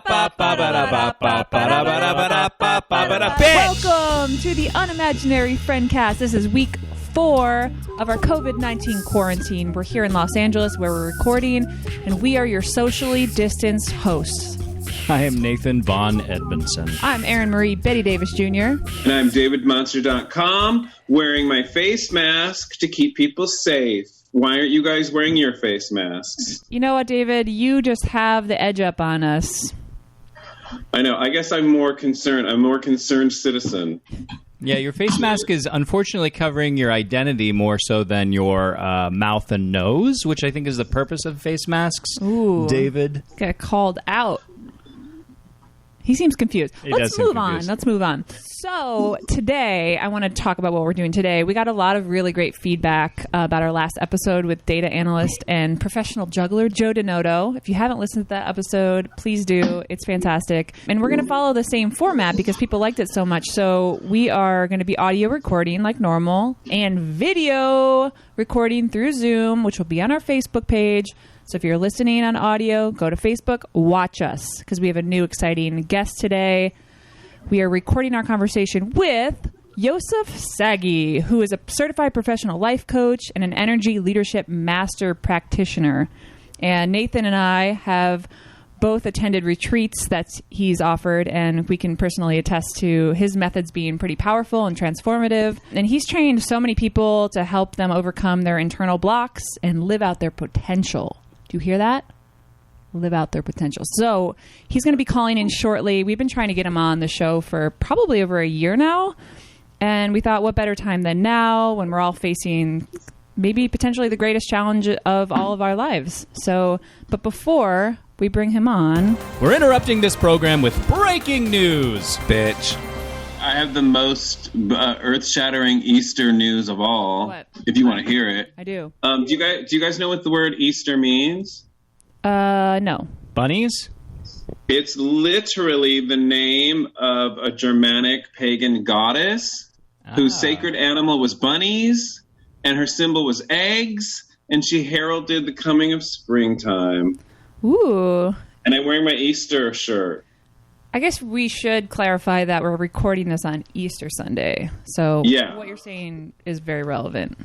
to the Unimaginary Friendcast. This is week 4 of our COVID-19 quarantine. We're here in Los Angeles where we're recording, and we are your socially distanced hosts. I am Nathan Von Edmondson. I'm Erin Marie Betty Davis Jr. And I'm DavidMonster.com, wearing my face mask to keep people safe. Why aren't you guys wearing your face masks? You know what, David? You just have the edge up on us. I know. I guess I'm more concerned. I'm a more concerned citizen. Yeah, your face mask is unfortunately covering your identity more so than your mouth and nose, which I think is the purpose of face masks. Ooh. David. Got called out. He seems confused. Let's move on. So today, I want to talk about what we're doing today. We got a lot of really great feedback about our last episode with data analyst and professional juggler Joe Denoto. If you haven't listened to that episode, please do. It's fantastic. And we're going to follow the same format because people liked it so much. So we are going to be audio recording like normal and video recording through Zoom, which will be on our Facebook page. So if you're listening on audio, go to Facebook, watch us, because we have a new exciting guest today. We are recording our conversation with Yossef Sagi, who is a certified professional life coach and an energy leadership master practitioner. And Nathan and I have both attended retreats that he's offered, and we can personally attest to his methods being pretty powerful and transformative. And he's trained so many people to help them overcome their internal blocks and live out their potential. Do you hear that? Live out their potential. So he's going to be calling in shortly. We've been trying to get him on the show for probably over a year now. And we thought, what better time than now when we're all facing maybe potentially the greatest challenge of all of our lives. So, but before we bring him on, we're interrupting this program with breaking news, bitch. I have the most earth-shattering Easter news of all. What? If you want to hear it. I do. Do you guys know what the word Easter means? No. Bunnies? It's literally the name of a Germanic pagan goddess whose sacred animal was bunnies, and her symbol was eggs, and she heralded the coming of springtime. Ooh. And I'm wearing my Easter shirt. I guess we should clarify that we're recording this on Easter Sunday. So what you're saying is very relevant.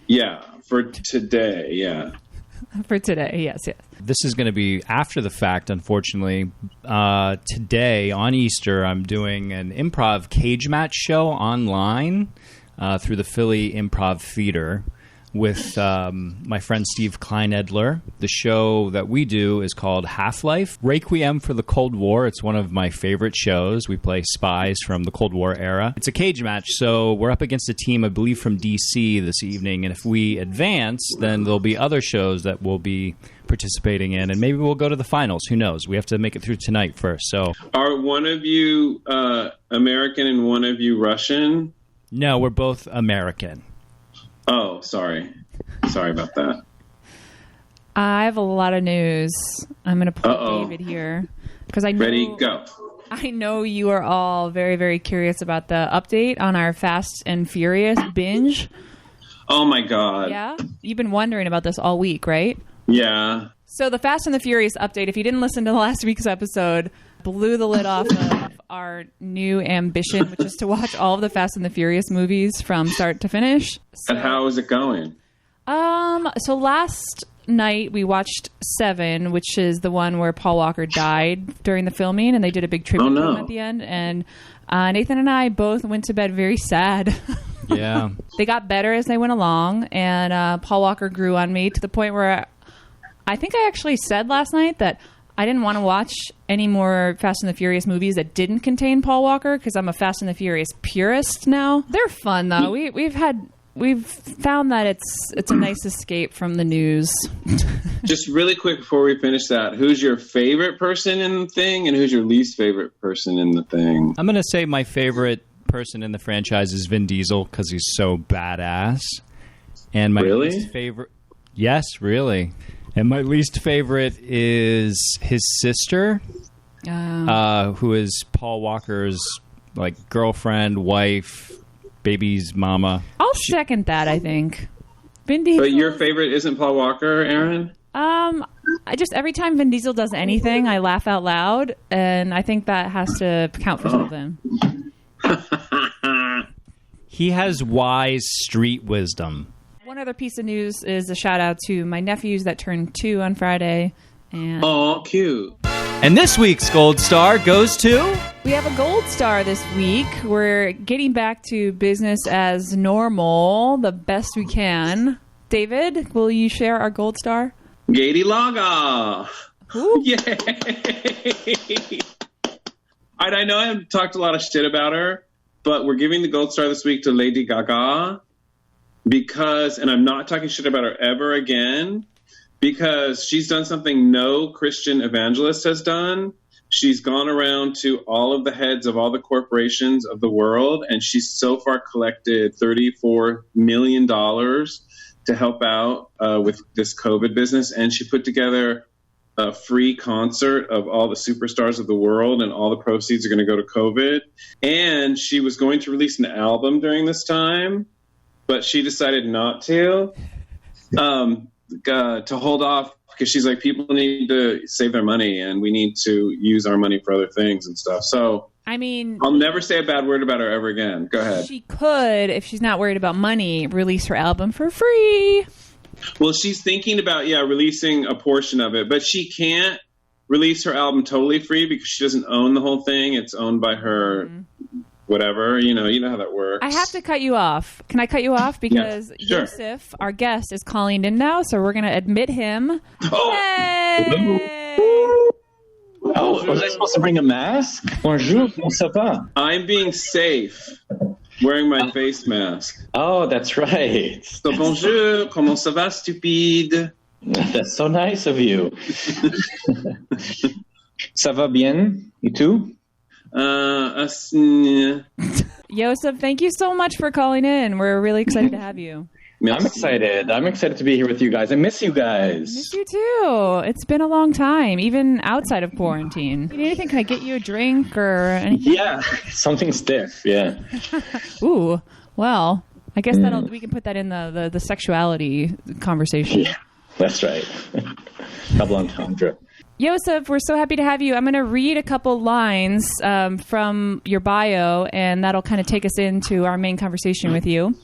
Yeah, for today, yeah. For today, yes. This is going to be after the fact, unfortunately. Today, on Easter, I'm doing an improv cage match show online through the Philly Improv Theater with my friend Steve Kleinedler. The show that we do is called Half-Life, Requiem for the Cold War. It's one of my favorite shows. We play spies from the Cold War era. It's a cage match, so we're up against a team, I believe, from D.C. this evening, and if we advance, then there'll be other shows that we'll be participating in, and maybe we'll go to the finals. Who knows? We have to make it through tonight first. So, are one of you American and one of you Russian? No, we're both American. Oh, sorry. Sorry about that. I have a lot of news. I'm going to pull David here because I know. Ready, go. I know you are all very, very curious about the update on our Fast and Furious binge. Oh my God. Yeah? You've been wondering about this all week, right? Yeah. So the Fast and the Furious update, if you didn't listen to last week's episode, blew the lid off of our new ambition, which is to watch all of the Fast and the Furious movies from start to finish. So, and how is it going? So last night we watched 7, which is the one where Paul Walker died during the filming, and they did a big tribute to him at the end. And Nathan and I both went to bed very sad. Yeah. They got better as they went along, and Paul Walker grew on me to the point where I think I actually said last night that I didn't want to watch any more Fast and the Furious movies that didn't contain Paul Walker because I'm a Fast and the Furious purist now. They're fun though. We've found that it's a nice escape from the news. Just really quick before we finish that, who's your favorite person in the thing and who's your least favorite person in the thing? I'm going to say my favorite person in the franchise is Vin Diesel because he's so badass. And my least favorite... Yes, really. And my least favorite is his sister, who is Paul Walker's girlfriend, wife, baby's mama. I'll second that, I think. Vin Diesel. But your favorite isn't Paul Walker, Aaron? every time Vin Diesel does anything, I laugh out loud, and I think that has to count for something. He has wise street wisdom. One other piece of news is a shout out to my nephews that turned 2 on Friday. And oh, cute. And this week's Gold Star goes to... We have a Gold Star this week. We're getting back to business as normal, the best we can. David, will you share our Gold Star? Lady Gaga. Ooh. Yay! I know I've talked a lot of shit about her, but we're giving the Gold Star this week to Lady Gaga because, and I'm not talking shit about her ever again, because she's done something no Christian evangelist has done. She's gone around to all of the heads of all the corporations of the world, and she's so far collected $34 million to help out with this COVID business. And she put together a free concert of all the superstars of the world, and all the proceeds are going to go to COVID. And she was going to release an album during this time, but she decided not to hold off, because she's like, people need to save their money and we need to use our money for other things and stuff. So, I mean, I'll never say a bad word about her ever again. Go ahead. She could, if she's not worried about money, release her album for free. Well, she's thinking about, releasing a portion of it, but she can't release her album totally free because she doesn't own the whole thing. It's owned by her, whatever, you know how that works. I have to cut you off. Can I cut you off? Because sure. Yossef, our guest, is calling in now, so we're going to admit him. Oh. Yay! Oh, was I supposed to bring a mask? Bonjour, comment ça va? I'm being safe, wearing my face mask. Oh, that's right. So bonjour, comment ça va, stupide? That's so nice of you. Ça va bien? You too? Yossef, thank you so much for calling in. We're really excited to have you. I'm excited. I'm excited to be here with you guys. I miss you guys. I miss you too. It's been a long time, even outside of quarantine. You need anything? Can I get you a drink or anything? Yeah, something stiff. Yeah. Ooh, well, I guess we can put that in the sexuality conversation. Yeah, that's right. Double entendre. Yossef, we're so happy to have you. I'm going to read a couple lines from your bio, and that'll kind of take us into our main conversation with you.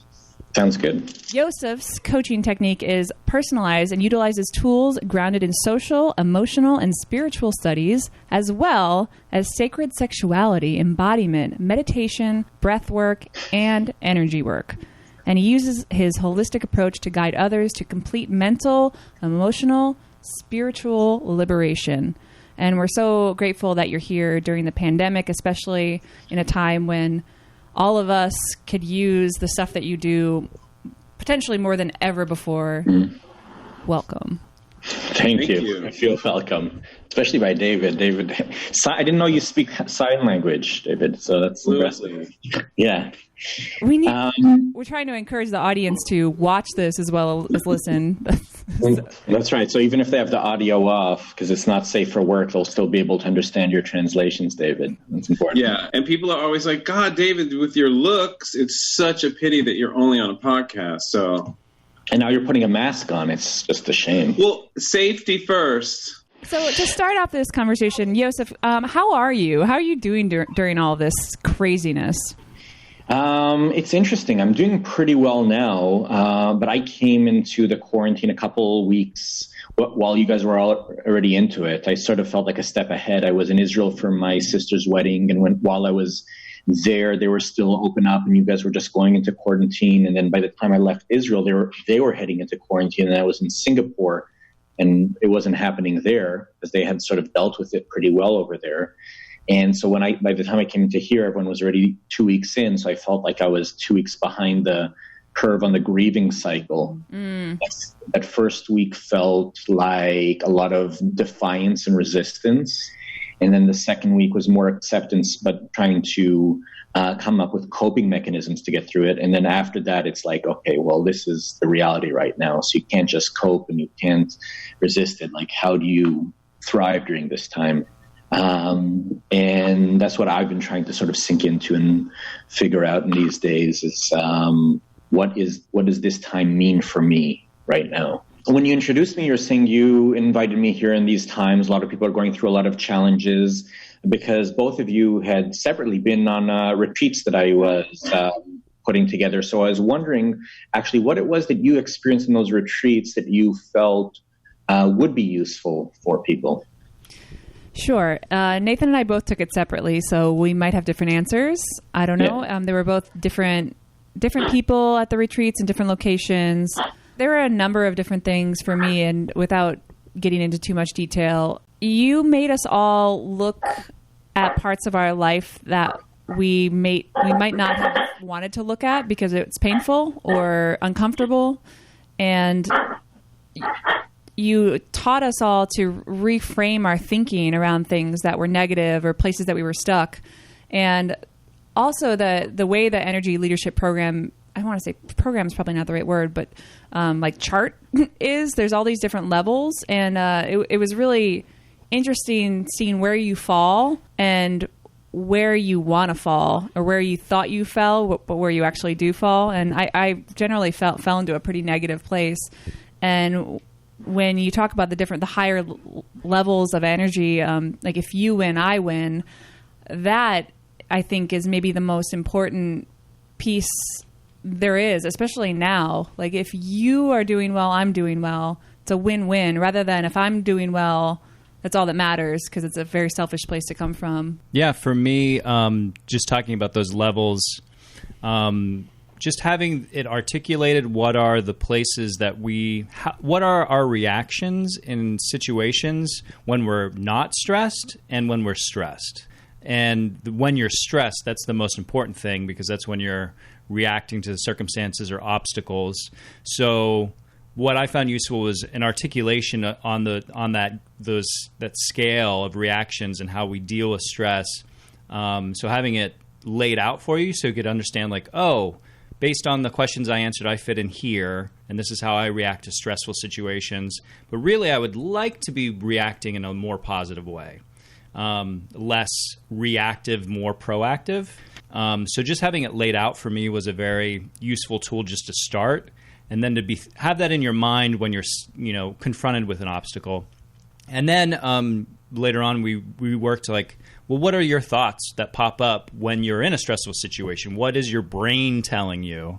Sounds good. Yossef's coaching technique is personalized and utilizes tools grounded in social, emotional, and spiritual studies, as well as sacred sexuality, embodiment, meditation, breathwork, and energy work. And he uses his holistic approach to guide others to complete mental, emotional, spiritual liberation. And we're so grateful that you're here during the pandemic, especially in a time when all of us could use the stuff that you do potentially more than ever before. Welcome. Thank you. I feel welcome, especially by David. David, I didn't know you speak sign language, David, so that's impressive. Yeah. We're trying to encourage the audience to watch this as well as listen. That's right. So even if they have the audio off, because it's not safe for work, they'll still be able to understand your translations, David. That's important. Yeah, and people are always like, God, David, with your looks, it's such a pity that you're only on a podcast. So, and now you're putting a mask on. It's just a shame. Well, safety first. So to start off this conversation, Yossef, how are you? How are you doing during all this craziness? It's interesting. I'm doing pretty well now, but I came into the quarantine a couple weeks while you guys were already into it. I sort of felt like a step ahead. I was in Israel for my sister's wedding, and while I was there, they were still open up, and you guys were just going into quarantine. And then by the time I left Israel, they were heading into quarantine, and I was in Singapore, and it wasn't happening there because they had sort of dealt with it pretty well over there. And so by the time I came into here, everyone was already 2 weeks in. So I felt like I was 2 weeks behind the curve on the grieving cycle. That first week felt like a lot of defiance and resistance. And then the second week was more acceptance, but trying to come up with coping mechanisms to get through it. And then after that, it's like, okay, well, this is the reality right now. So you can't just cope and you can't resist it. Like, how do you thrive during this time? And that's what I've been trying to sort of sink into and figure out in these days is what does this time mean for me right now? when you introduced me, you're saying you invited me here in these times. A lot of people are going through a lot of challenges because both of you had separately been on retreats that I was putting together. So I was wondering actually what it was that you experienced in those retreats that you felt would be useful for people. Sure. Nathan and I both took it separately, so we might have different answers. I don't know. Yeah. There were both different people at the retreats in different locations. There were a number of different things for me, and without getting into too much detail, you made us all look at parts of our life that we might not have wanted to look at because it's painful or uncomfortable. And you taught us all to reframe our thinking around things that were negative or places that we were stuck. And also the way the energy leadership program, I want to say program is probably not the right word, but like chart is, there's all these different levels. And it was really interesting seeing where you fall and where you want to fall, or where you thought you fell, but where you actually do fall. And I generally fell into a pretty negative place. And when you talk about the higher levels of energy, like if you win, I win, that I think is maybe the most important piece there is, especially now. Like if you are doing well, I'm doing well. It's a win-win, rather than if I'm doing well, that's all that matters, because it's a very selfish place to come from. Yeah, for me, just talking about those levels, just having it articulated, what are the places that what are our reactions in situations when we're not stressed and when we're stressed. And when you're stressed, that's the most important thing, because that's when you're reacting to the circumstances or obstacles. So what I found useful was an articulation on that scale of reactions and how we deal with stress. So having it laid out for you so you could understand, like, oh, based on the questions I answered, I fit in here, and this is how I react to stressful situations. But really, I would like to be reacting in a more positive way, less reactive, more proactive. So just having it laid out for me was a very useful tool just to start. And then to have that in your mind when you're, confronted with an obstacle. And then later on, we worked like, well, what are your thoughts that pop up when you're in a stressful situation? What is your brain telling you?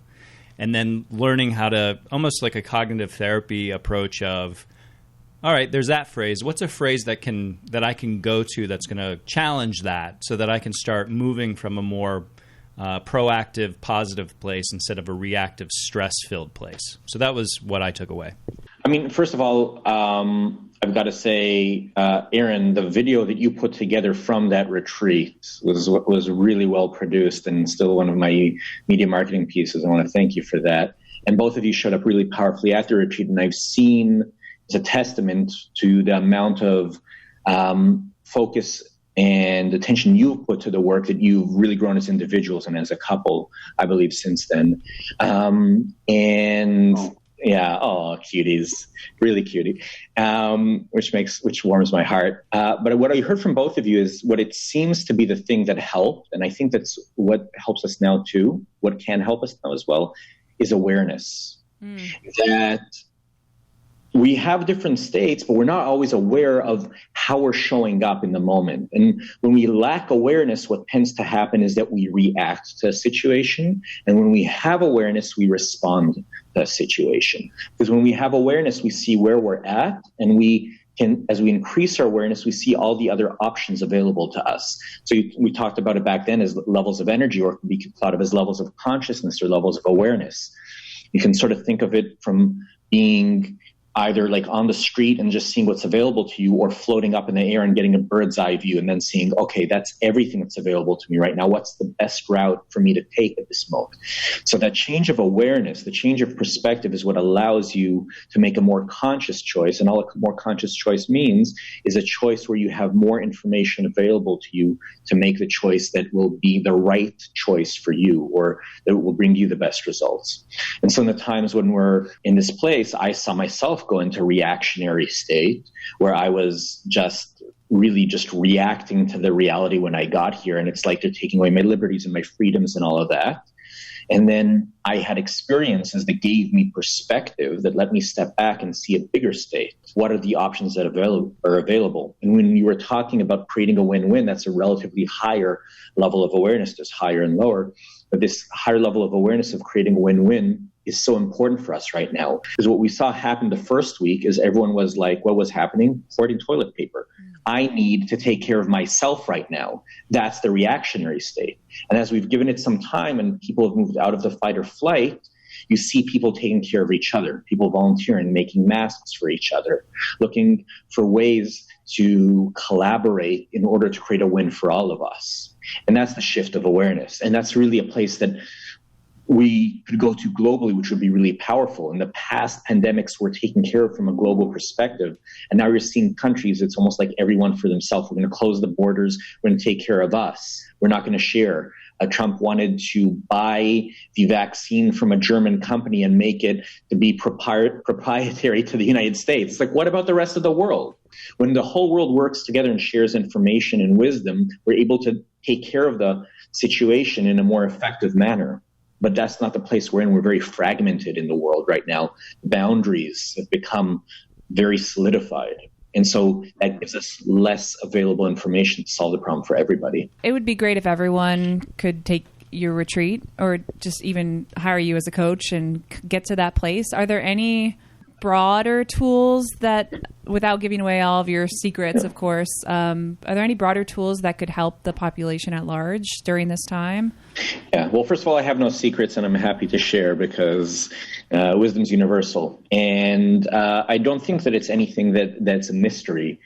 And then learning how to, almost like a cognitive therapy approach of, all right, there's that phrase. What's a phrase that I can go to that's going to challenge that, so that I can start moving from a more proactive, positive place instead of a reactive, stress-filled place. So that was what I took away. I mean, first of all, I've got to say, Aaron, the video that you put together from that retreat was really well produced, and still one of my media marketing pieces. I want to thank you for that. And both of you showed up really powerfully at the retreat, and I've seen, it's a testament to the amount of focus and attention you've put to the work that you've really grown as individuals and as a couple, I believe, since then. Yeah, oh, cuties, really cutie, which warms my heart. But what I heard from both of you is what it seems to be the thing that helped, and I think that's what helps us now too, what can help us now as well, is awareness. That we have different states, but we're not always aware of how we're showing up in the moment. And when we lack awareness, what tends to happen is that we react to a situation. And when we have awareness, we respond to a situation. Because when we have awareness, we see where we're at, and we can, as we increase our awareness, we see all the other options available to us. So we talked about it back then as levels of energy, or it can be thought of as levels of consciousness or levels of awareness. You can sort of think of it from being either like on the street and just seeing what's available to you, or floating up in the air and getting a bird's eye view and then seeing, okay, that's everything that's available to me right now. What's the best route for me to take at this moment? So that change of awareness, the change of perspective, is what allows you to make a more conscious choice. And all a more conscious choice means is a choice where you have more information available to you to make the choice that will be the right choice for you, or that will bring you the best results. And so in the times when we're in this place, I saw myself go into reactionary state where I was just reacting to the reality when I got here. And it's like they're taking away my liberties and my freedoms and all of that. And then I had experiences that gave me perspective that let me step back and see a bigger state. What are the options that are available? And when you were talking about creating a win-win, that's a relatively higher level of awareness. There's higher and lower. But this higher level of awareness of creating a win-win is so important for us right now. Because what we saw happen the first week is everyone was like, what was happening? Hoarding toilet paper. I need to take care of myself right now. That's the reactionary state. And as we've given it some time and people have moved out of the fight or flight, you see people taking care of each other, people volunteering, making masks for each other, looking for ways to collaborate in order to create a win for all of us. And that's the shift of awareness. And that's really a place that we could go to globally, which would be really powerful. In the past, pandemics were taken care of from a global perspective. And now you're seeing countries, it's almost like everyone for themselves. We're going to close the borders. We're going to take care of us. We're not going to share. Trump wanted to buy the vaccine from a German company and make it to be proprietary to the United States. It's like, what about the rest of the world? When the whole world works together and shares information and wisdom, we're able to take care of the situation in a more effective manner. But that's not the place we're in. We're very fragmented in the world right now. Boundaries have become very solidified. And so that gives us less available information to solve the problem for everybody. It would be great if everyone could take your retreat or just even hire you as a coach and get to that place. Are there any broader tools that, without giving away all of your secrets, of course, are there any broader tools that could help the population at large during this time? Yeah, well, first of all, I have no secrets and I'm happy to share because wisdom's universal. And I don't think that it's anything that's a mystery.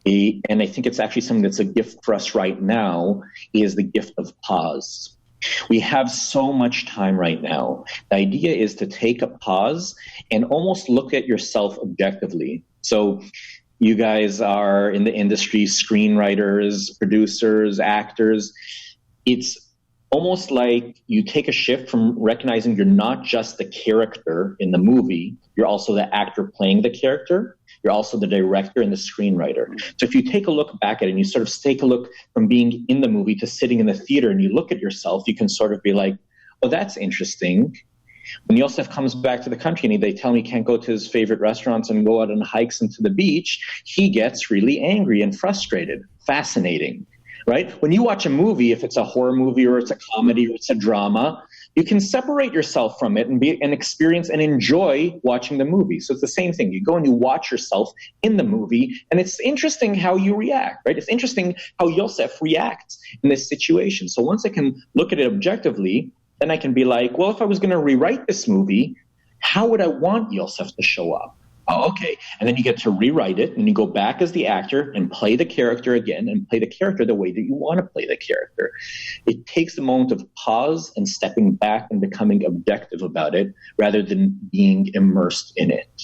And I think it's actually something that's a gift for us right now is the gift of pause. We have so much time right now. The idea is to take a pause and almost look at yourself objectively. So you guys are in the industry, screenwriters, producers, actors. It's almost like you take a shift from recognizing you're not just the character in the movie, you're also the actor playing the character. You're also the director and the screenwriter. So if you take a look back at it and you sort of take a look from being in the movie to sitting in the theater and you look at yourself, you can sort of be like, oh, that's interesting. When Yossef comes back to the country and they tell me he can't go to his favorite restaurants and go out on hikes and to the beach, he gets really angry and frustrated. Fascinating, right? When you watch a movie, if it's a horror movie or it's a comedy or it's a drama, you can separate yourself from it and experience and enjoy watching the movie. So it's the same thing. You go and you watch yourself in the movie, and it's interesting how you react, right? It's interesting how Yossef reacts in this situation. So once I can look at it objectively, then I can be like, well, if I was going to rewrite this movie, how would I want Yossef to show up? Oh, okay. And then you get to rewrite it and you go back as the actor and play the character again and play the character the way that you want to play the character. It takes a moment of pause and stepping back and becoming objective about it rather than being immersed in it.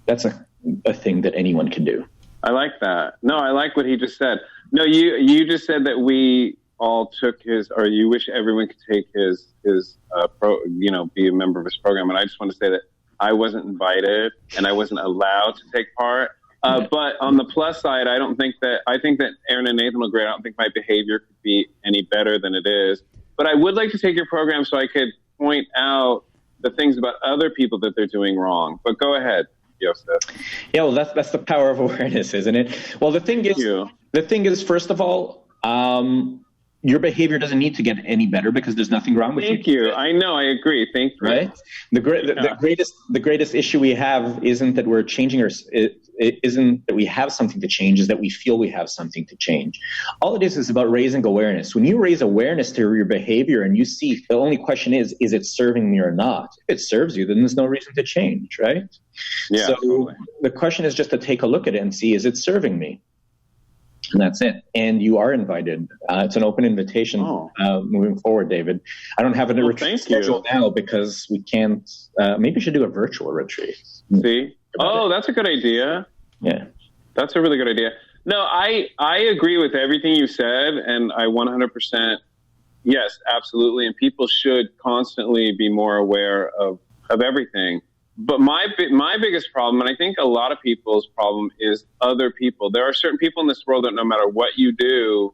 That's a thing that anyone can do. I like that. No, I like what he just said. No, you just said that we all took his, or you wish everyone could take his be a member of his program. And I just want to say that I wasn't invited and I wasn't allowed to take part. But on the plus side, I think that Aaron and Nathan will agree. I don't think my behavior could be any better than it is. But I would like to take your program so I could point out the things about other people that they're doing wrong. But go ahead, Yossef. Yeah, well, that's the power of awareness, isn't it? Well, the thing is, first of all, your behavior doesn't need to get any better because there's nothing wrong with you. Thank you. I know. I agree. Thank you. Right? The greatest issue we have isn't that we're changing it isn't that we have something to change, is that we feel we have something to change. All it is about raising awareness. When you raise awareness to your behavior and you see, the only question is it serving me or not? If it serves you, then there's no reason to change, right? Yeah. So totally. The question is just to take a look at it and see, is it serving me? And that's it. And you are invited. It's an open invitation moving forward, David. I don't have a retreat schedule now because we can't. Maybe we should do a virtual retreat. See? That's a good idea. Yeah. That's a really good idea. No, I agree with everything you said. And I 100%, yes, absolutely. And people should constantly be more aware of everything. But my biggest problem, and I think a lot of people's problem, is other people. There are certain people in this world that no matter what you do,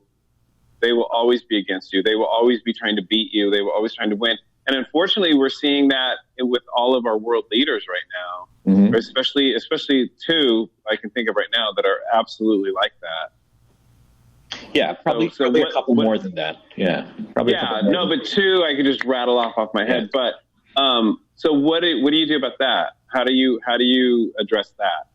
they will always be against you. They will always be trying to beat you. They will always trying to win. And unfortunately, we're seeing that with all of our world leaders right now, mm-hmm. especially two I can think of right now that are absolutely like that. Yeah, probably a couple more than that. Yeah, probably. Yeah, no, but two I could just rattle off my head. But so what do you do about that? How do you address that?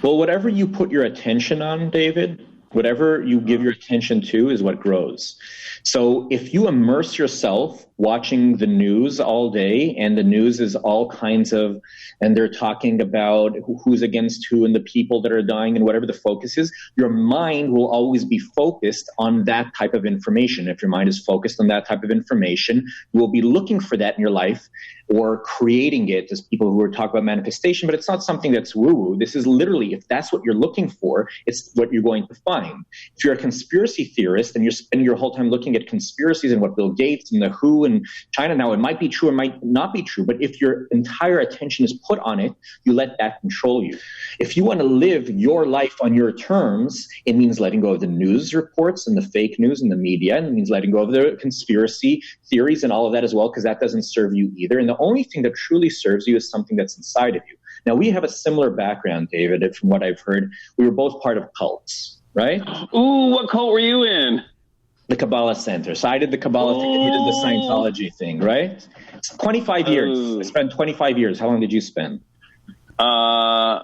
Well, whatever you put your attention on, David, whatever you give your attention to is what grows. So if you immerse yourself watching the news all day, and the news is all kinds of, and they're talking about who's against who and the people that are dying and whatever the focus is, your mind will always be focused on that type of information. If your mind is focused on that type of information, you will be looking for that in your life or creating it. As people who are talking about manifestation, but it's not something that's woo-woo. This is literally, if that's what you're looking for, it's what you're going to find. If you're a conspiracy theorist and you're spending your whole time looking at conspiracies and what Bill Gates and the WHO and China, now it might be true or might not be true, but if your entire attention is put on it, you let that control you. If you want to live your life on your terms, it means letting go of the news reports and the fake news and the media, and it means letting go of the conspiracy theories and all of that as well, because that doesn't serve you either. And the only thing that truly serves you is something that's inside of you. Now, we have a similar background, David, from what I've heard. We were both part of cults, right? Ooh, what cult were you in? The Kabbalah Center. So I did the Kabbalah thing and you did the Scientology thing, right? It's 25 years. I spent 25 years. How long did you spend? I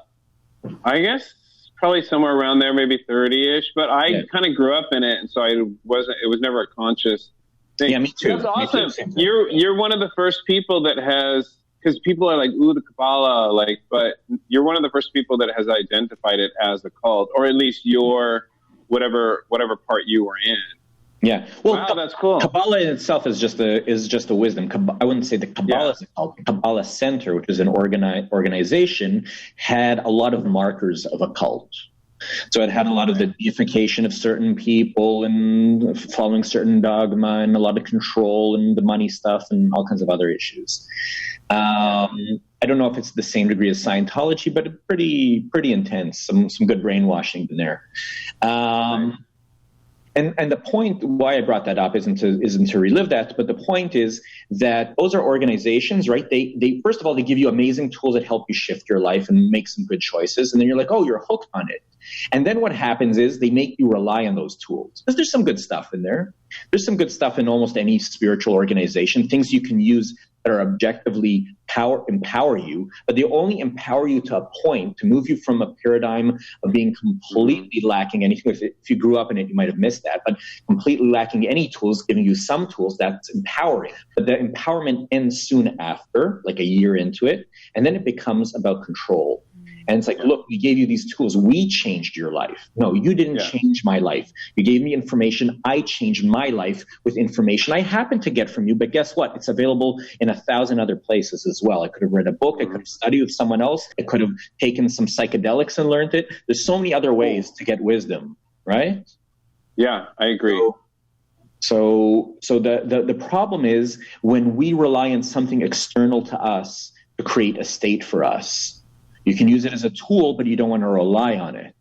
guess probably somewhere around there, maybe 30-ish. But I kind of grew up in it, and so it was never a conscious thing. Yeah, me too. That's awesome. You're one of the first people that has, because people are like, ooh, the Kabbalah, like, but you're one of the first people that has identified it as a cult, or at least your whatever part you were in. Yeah. Well, wow, that's cool. Kabbalah in itself is just a wisdom. I wouldn't say the Kabbalah is a cult. The Kabbalah Center, which is an organization, had a lot of markers of a cult. So it had a lot of the deification of certain people and following certain dogma and a lot of control and the money stuff and all kinds of other issues. I don't know if it's the same degree as Scientology, but pretty intense. Some good brainwashing in there. And the point why I brought that up isn't to relive that, but the point is that those are organizations, right? They first of all, they give you amazing tools that help you shift your life and make some good choices. And then you're like, oh, you're hooked on it. And then what happens is they make you rely on those tools. Because there's some good stuff in there. There's some good stuff in almost any spiritual organization, things you can use that are objectively empower you, but they only empower you to a point, to move you from a paradigm of being completely lacking anything. If you grew up in it, you might have missed that, but completely lacking any tools, giving you some tools, that's empowering. But the empowerment ends soon after, like a year into it, and then it becomes about control. And it's like, look, we gave you these tools. We changed your life. No, you didn't change my life. You gave me information. I changed my life with information I happened to get from you. But guess what? It's available in 1,000 other places as well. I could have read a book. I could have studied with someone else. I could have taken some psychedelics and learned it. There's so many other ways to get wisdom, right? Yeah, I agree. So the problem is when we rely on something external to us to create a state for us. You can use it as a tool, but you don't want to rely on it.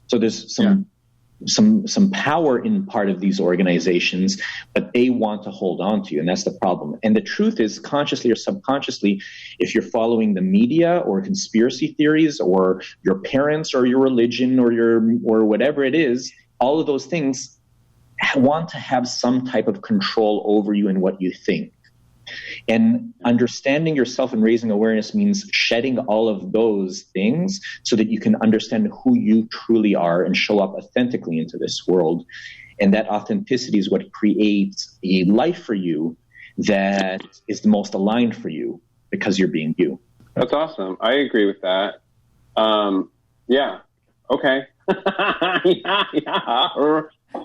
So there's some power in part of these organizations, but they want to hold on to you, and that's the problem. And the truth is, consciously or subconsciously, if you're following the media or conspiracy theories or your parents or your religion or whatever it is, all of those things want to have some type of control over you and what you think. And understanding yourself and raising awareness means shedding all of those things so that you can understand who you truly are and show up authentically into this world. And that authenticity is what creates a life for you that is the most aligned for you because you're being you. That's awesome. I agree with that. Yeah. Okay. Yeah.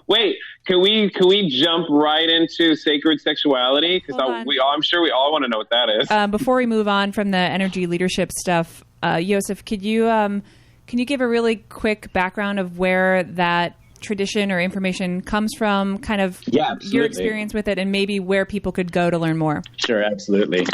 Wait, can we jump right into sacred sexuality? Because I'm sure we all want to know what that is. Before we move on from the energy leadership stuff, Yossef, can you give a really quick background of where that tradition or information comes from? Kind of your experience with it, and maybe where people could go to learn more. Sure, absolutely.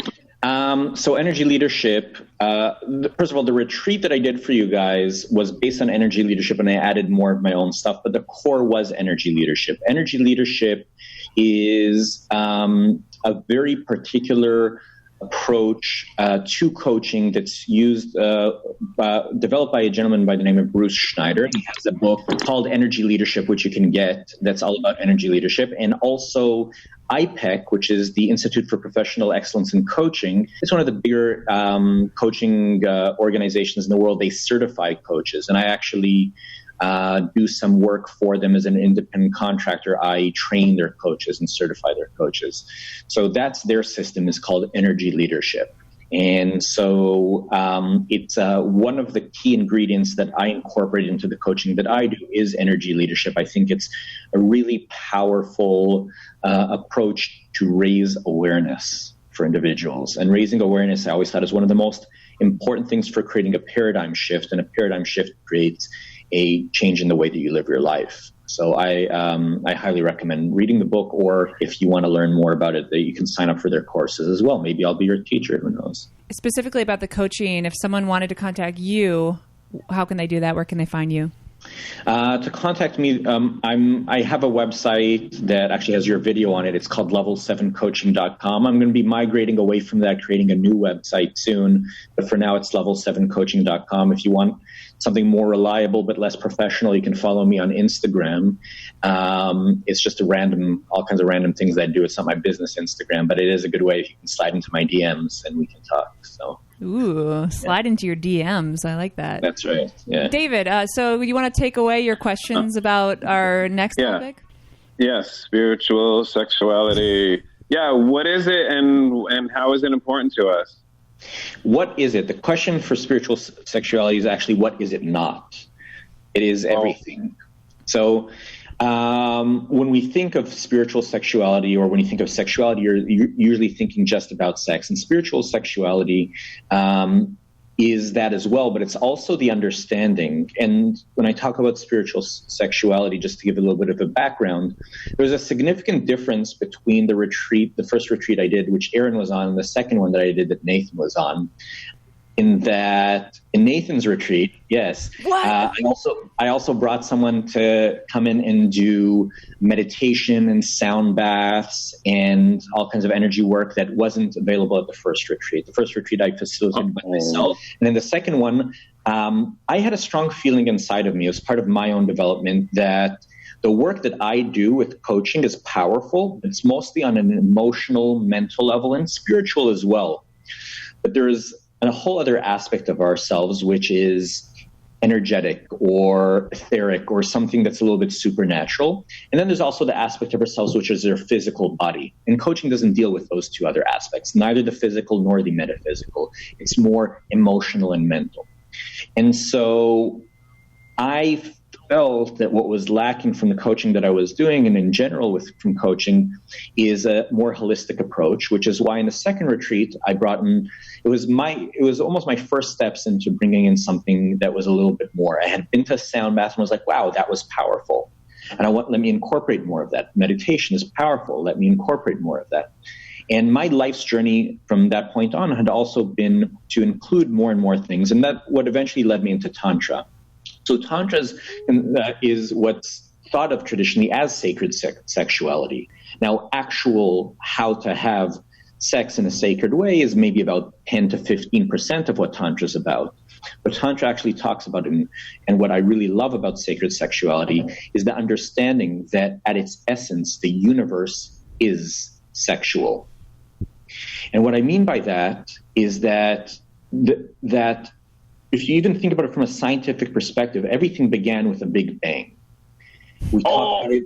So energy leadership, first of all, the retreat that I did for you guys was based on energy leadership, and I added more of my own stuff, but the core was energy leadership. Energy leadership is a very particular approach to coaching that's used, developed by a gentleman by the name of Bruce Schneider. He has a book called Energy Leadership, which you can get, that's all about energy leadership. And also IPEC, which is the Institute for Professional Excellence in Coaching. It's one of the bigger coaching organizations in the world. They certify coaches. And I actually do some work for them as an independent contractor. I train their coaches and certify their coaches. So that's their system, is called Energy Leadership. And so it's one of the key ingredients that I incorporate into the coaching that I do is energy leadership. I think it's a really powerful approach to raise awareness for individuals. And raising awareness, I always thought, is one of the most important things for creating a paradigm shift. And a paradigm shift creates a change in the way that you live your life. So I highly recommend reading the book, or if you want to learn more about it, that you can sign up for their courses as well. Maybe I'll be your teacher, who knows? Specifically about the coaching, if someone wanted to contact you, how can they do that? Where can they find you? To contact me, I have a website that actually has your video on it. It's called level7coaching.com. I'm going to be migrating away from that, creating a new website soon. But for now, it's level7coaching.com. If you want something more reliable but less professional, you can follow me on Instagram. It's just all kinds of random things that I do. It's not my business Instagram, but it is a good way if you can slide into my DMs and we can talk. So. Ooh, slide into your DMs. I like that. That's right. Yeah. David, so you want to take away your questions about our next topic? Yes, spiritual sexuality. Yeah, what is it and how is it important to us? What is it? The question for spiritual sexuality is actually, what is it not? It is everything. So when we think of spiritual sexuality, or when you think of sexuality, you're usually thinking just about sex. And spiritual sexuality is that as well, but it's also the understanding. And when I talk about spiritual sexuality, just to give a little bit of a background, there's a significant difference between the first retreat I did, which Aaron was on, and the second one that I did that Nathan was on. In that, in Nathan's retreat, yes, I also brought someone to come in and do meditation and sound baths and all kinds of energy work that wasn't available at the first retreat. The first retreat I facilitated by myself. And then the second one, I had a strong feeling inside of me as part of my own development that the work that I do with coaching is powerful. It's mostly on an emotional, mental level, and spiritual as well. But there is a whole other aspect of ourselves, which is energetic or etheric or something that's a little bit supernatural. And then there's also the aspect of ourselves, which is their physical body. And coaching doesn't deal with those two other aspects, neither the physical nor the metaphysical. It's more emotional and mental. And so I felt that what was lacking from the coaching that I was doing, and in general from coaching, is a more holistic approach, which is why in the second retreat I brought in, it was almost my first steps into bringing in something that was a little bit more. I had been to a sound bath and was like, wow, that was powerful. And let me incorporate more of that. Meditation is powerful. Let me incorporate more of that. And my life's journey from that point on had also been to include more and more things. And that what eventually led me into Tantra. So Tantra is what's thought of traditionally as sacred sexuality. Now, actual how to have sex in a sacred way is maybe about 10 to 15% of what Tantra is about. But Tantra actually talks about it, and what I really love about sacred sexuality is the understanding that at its essence, the universe is sexual. And what I mean by that is that if you even think about it from a scientific perspective, everything began with a big bang. We talk about it,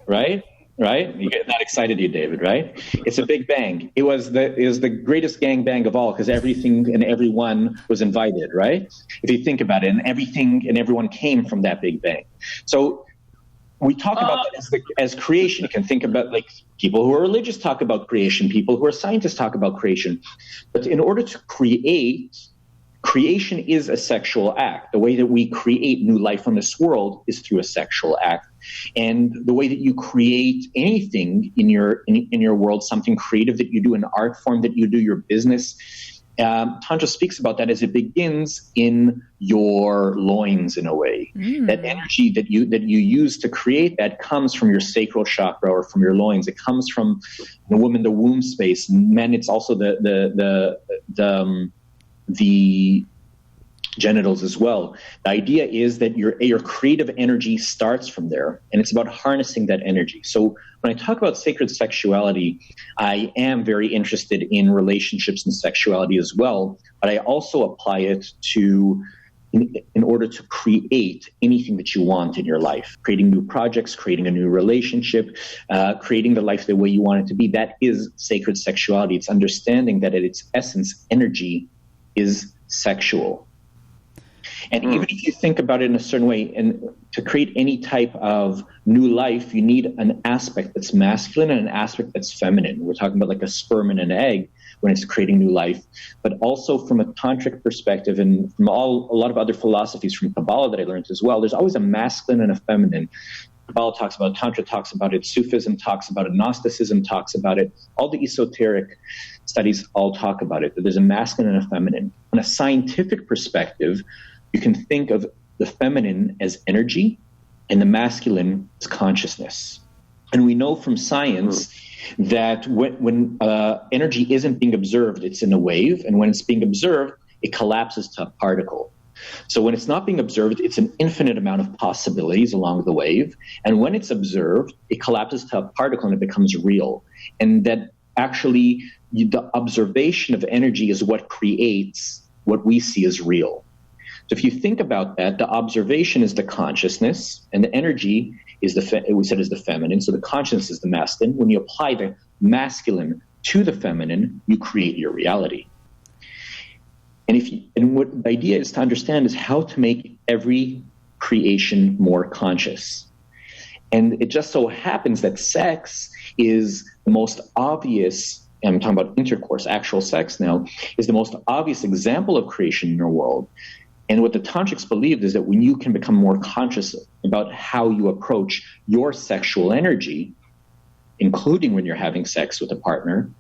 right? Right? You get that excited, you, David, right? It's a big bang. It was the greatest gangbang of all because everything and everyone was invited, right? If you think about it, and everything and everyone came from that big bang. So we talk about that as creation. You can think about like people who are religious talk about creation, people who are scientists talk about creation. But in order to creation is a sexual act. The way that we create new life on this world is through a sexual act. And the way that you create anything in your world, something creative that you do, an art form that you do, your business, Tantra speaks about that as it begins in your loins in a way. That energy that you use to create that comes from your sacral chakra or from your loins. It comes from the woman, the womb space. Men, it's also the genitals as well. The idea is that your creative energy starts from there, and it's about harnessing that energy. So when I talk about sacred sexuality, I am very interested in relationships and sexuality as well, but I also apply it to in order to create anything that you want in your life, creating new projects, creating a new relationship, creating the life the way you want it to be. That is sacred sexuality. It's understanding that at its essence, energy is sexual. And even if you think about it in a certain way, and to create any type of new life, you need an aspect that's masculine and an aspect that's feminine. We're talking about like a sperm and an egg when it's creating new life. But also from a tantric perspective and from a lot of other philosophies from Kabbalah that I learned as well, there's always a masculine and a feminine. Kabbalah talks about it, Tantra talks about it, Sufism talks about it, Gnosticism talks about it. All the esoteric studies all talk about it, that there's a masculine and a feminine. On a scientific perspective, you can think of the feminine as energy and the masculine as consciousness. And we know from science that when energy isn't being observed, it's in a wave. And when it's being observed, it collapses to a particle. So when it's not being observed, it's an infinite amount of possibilities along the wave. And when it's observed, it collapses to a particle and it becomes real. And that actually the observation of energy is what creates what we see as real. So if you think about that, the observation is the consciousness, and the energy is we said is the feminine. So the consciousness is the masculine. When you apply the masculine to the feminine, you create your reality. And what the idea is to understand is how to make every creation more conscious. And it just so happens that sex is the most obvious. And I'm talking about intercourse, actual sex now, is the most obvious example of creation in our world. And what the Tantrics believed is that when you can become more conscious about how you approach your sexual energy, including when you're having sex with a partner,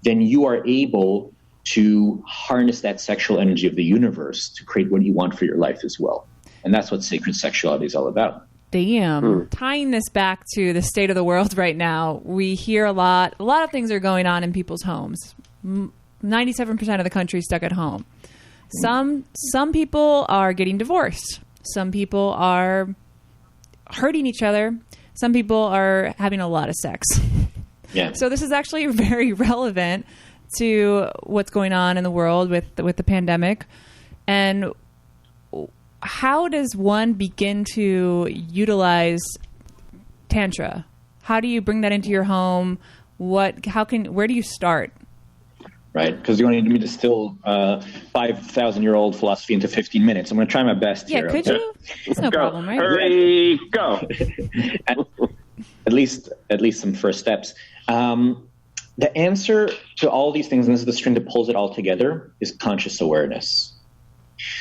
then you are able to harness that sexual energy of the universe to create what you want for your life as well. And that's what sacred sexuality is all about. Damn. Tying this back to the state of the world right now, we hear a lot of things are going on in people's homes. 97% of the country is stuck at home. Some people are getting divorced. Some people are hurting each other. Some people are having a lot of sex. Yeah. So this is actually very relevant to what's going on in the world with the pandemic. And how does one begin to utilize Tantra? How do you bring that into your home? Where do you start? Right, because you wanted me to distill 5,000-year-old philosophy into 15 minutes. I'm going to try my best here. Yeah, could you? It's no problem, right? Hurry, go. At least some first steps. The answer to all these things, and this is the string that pulls it all together, is conscious awareness.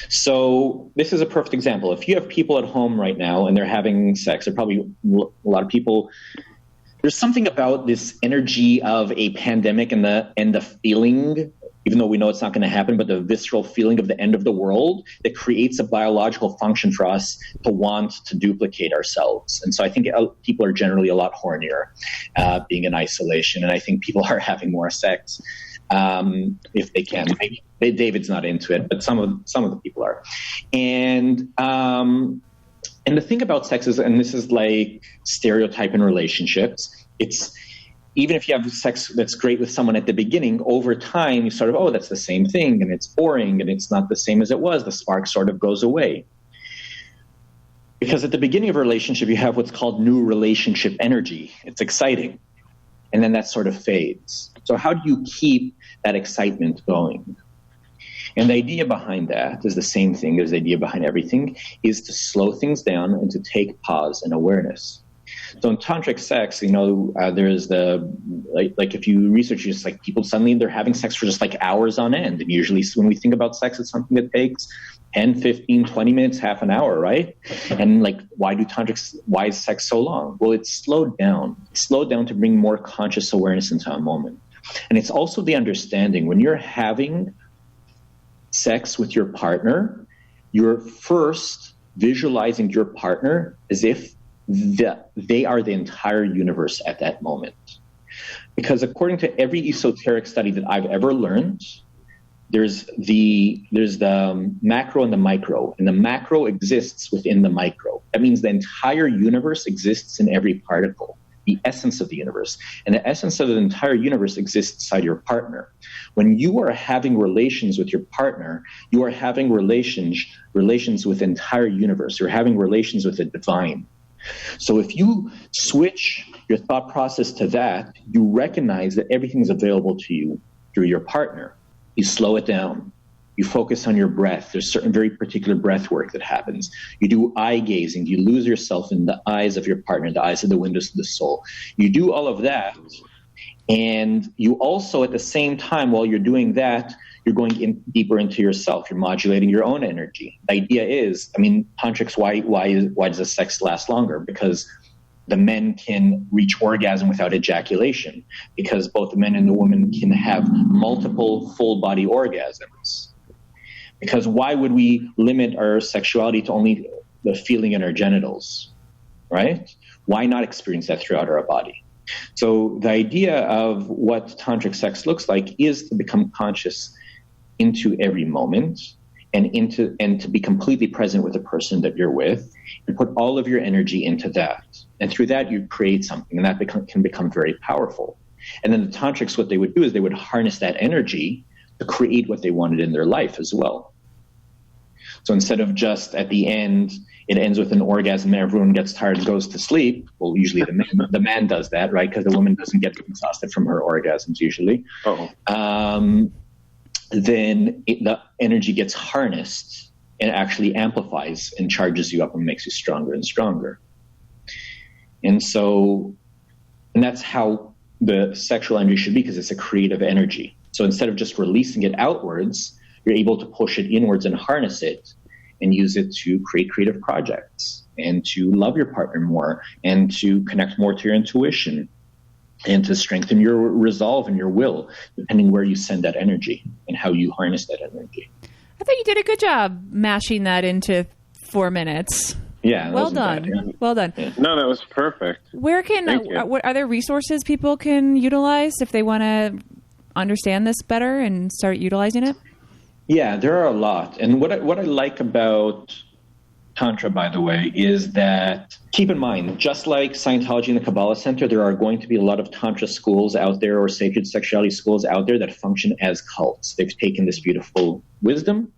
So this is a perfect example. If you have people at home right now and they're having sex, there are probably a lot of people. There's something about this energy of a pandemic and the feeling, even though we know it's not going to happen, but the visceral feeling of the end of the world that creates a biological function for us to want to duplicate ourselves. And so I think people are generally a lot hornier being in isolation. And I think people are having more sex if they can. Maybe David's not into it, but some of the people are. And the thing about sex is, and this is like stereotype in relationships, it's even if you have sex that's great with someone at the beginning, over time you sort of, oh, that's the same thing, and it's boring, and it's not the same as it was. The spark sort of goes away. Because at the beginning of a relationship, you have what's called new relationship energy. It's exciting. And then that sort of fades. So how do you keep that excitement going? And the idea behind that is the same thing as the idea behind everything, is to slow things down and to take pause and awareness. So in Tantric Sex, there's like if you research, just like people suddenly they're having sex for just like hours on end. And usually when we think about sex, it's something that takes 10, 15, 20 minutes, half an hour, right? And like, why is sex so long? Well, it's slowed down. It's slowed down to bring more conscious awareness into a moment. And it's also the understanding when you're having sex with your partner, you're first visualizing your partner as if they are the entire universe at that moment. Because according to every esoteric study that I've ever learned, there's the macro and the micro, and the macro exists within the micro. That means the entire universe exists in every particle, the essence of the universe. And the essence of the entire universe exists inside your partner. When you are having relations with your partner, you are having relations with the entire universe. You're having relations with the divine. So if you switch your thought process to that, you recognize that everything's available to you through your partner. You slow it down. You focus on your breath. There's certain very particular breath work that happens. You do eye gazing. You lose yourself in the eyes of your partner, the eyes of the windows of the soul. You do all of that. And you also, at the same time, while you're doing that, you're going deeper into yourself. You're modulating your own energy. The idea is, tantrics, why does the sex last longer? Because the men can reach orgasm without ejaculation, because both the men and the women can have multiple full body orgasms. Because why would we limit our sexuality to only the feeling in our genitals, right? Why not experience that throughout our body? So the idea of what tantric sex looks like is to become conscious into every moment and to be completely present with the person that you're with, and put all of your energy into that. And through that, you create something, and that can become very powerful. And then the tantrics, what they would do is they would harness that energy to create what they wanted in their life as well. So instead of just at the end, it ends with an orgasm and everyone gets tired and goes to sleep. Well, usually the man does that, right? Because the woman doesn't get exhausted from her orgasms usually. Then the energy gets harnessed and actually amplifies and charges you up and makes you stronger and stronger. And that's how the sexual energy should be, because it's a creative energy. So instead of just releasing it outwards, you're able to push it inwards and harness it and use it to create creative projects and to love your partner more and to connect more to your intuition and to strengthen your resolve and your will, depending where you send that energy and how you harness that energy. I think you did a good job mashing that into 4 minutes. Yeah. Well done. Bad, yeah. Well done. Yeah. No, that was perfect. Where are there resources people can utilize if they want to understand this better and start utilizing it? Yeah, there are a lot. And what I like about Tantra, by the way, is that, keep in mind, just like Scientology and the Kabbalah Center, there are going to be a lot of Tantra schools out there or sacred sexuality schools out there that function as cults. They've taken this beautiful wisdom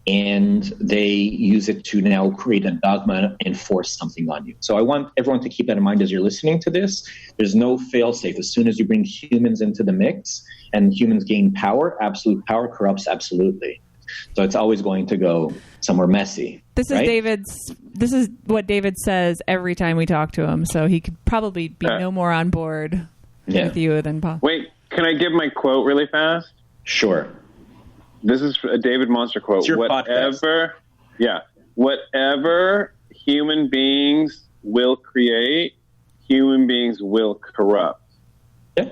and they use it to now create a dogma and force something on you. So I want everyone to keep that in mind as you're listening to this. There's no fail-safe. As soon as you bring humans into the mix and humans gain power, absolute power corrupts absolutely. So it's always going to go somewhere messy. This is what David says every time we talk to him. So he could probably be no more on board with you than Paul. Wait, can I give my quote really fast? Sure. This is a David Monster quote. It's your podcast. Whatever human beings will create, human beings will corrupt. Yeah.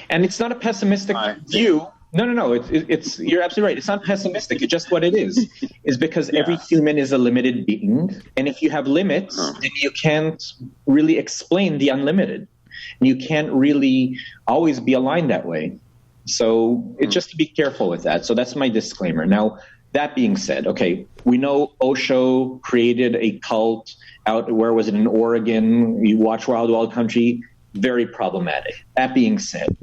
And it's not a pessimistic view. No. It's you're absolutely right. It's not pessimistic. It's just what it is. Is because every human is a limited being, and if you have limits, then you can't really explain the unlimited, and you can't really always be aligned that way. So it's just to be careful with that. So that's my disclaimer. Now, that being said, okay, we know Osho created a cult out, where was it, in Oregon? You watch Wild Wild Country, very problematic. That being said,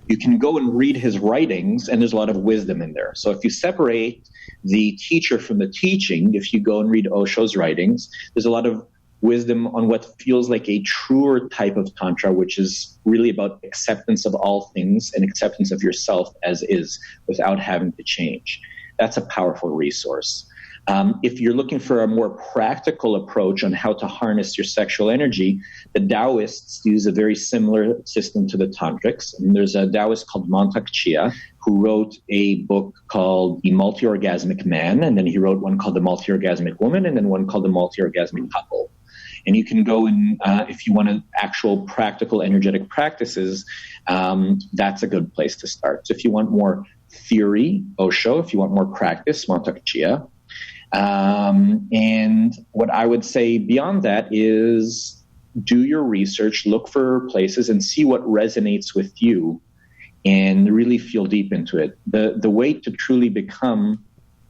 you can go and read his writings, and there's a lot of wisdom in there. So if you separate the teacher from the teaching, if you go and read Osho's writings, there's a lot of wisdom on what feels like a truer type of Tantra, which is really about acceptance of all things and acceptance of yourself as is without having to change. That's a powerful resource. If you're looking for a more practical approach on how to harness your sexual energy, the Taoists use a very similar system to the Tantrics. And there's a Taoist called Mantak Chia who wrote a book called The Multi-Orgasmic Man, and then he wrote one called The Multi-Orgasmic Woman, and then one called The Multi-Orgasmic Couple. And you can go and, if you want actual practical energetic practices, that's a good place to start. So if you want more theory, Osho. If you want more practice, Mantak Chia. And what I would say beyond that is do your research, look for places and see what resonates with you and really feel deep into it. The way to truly become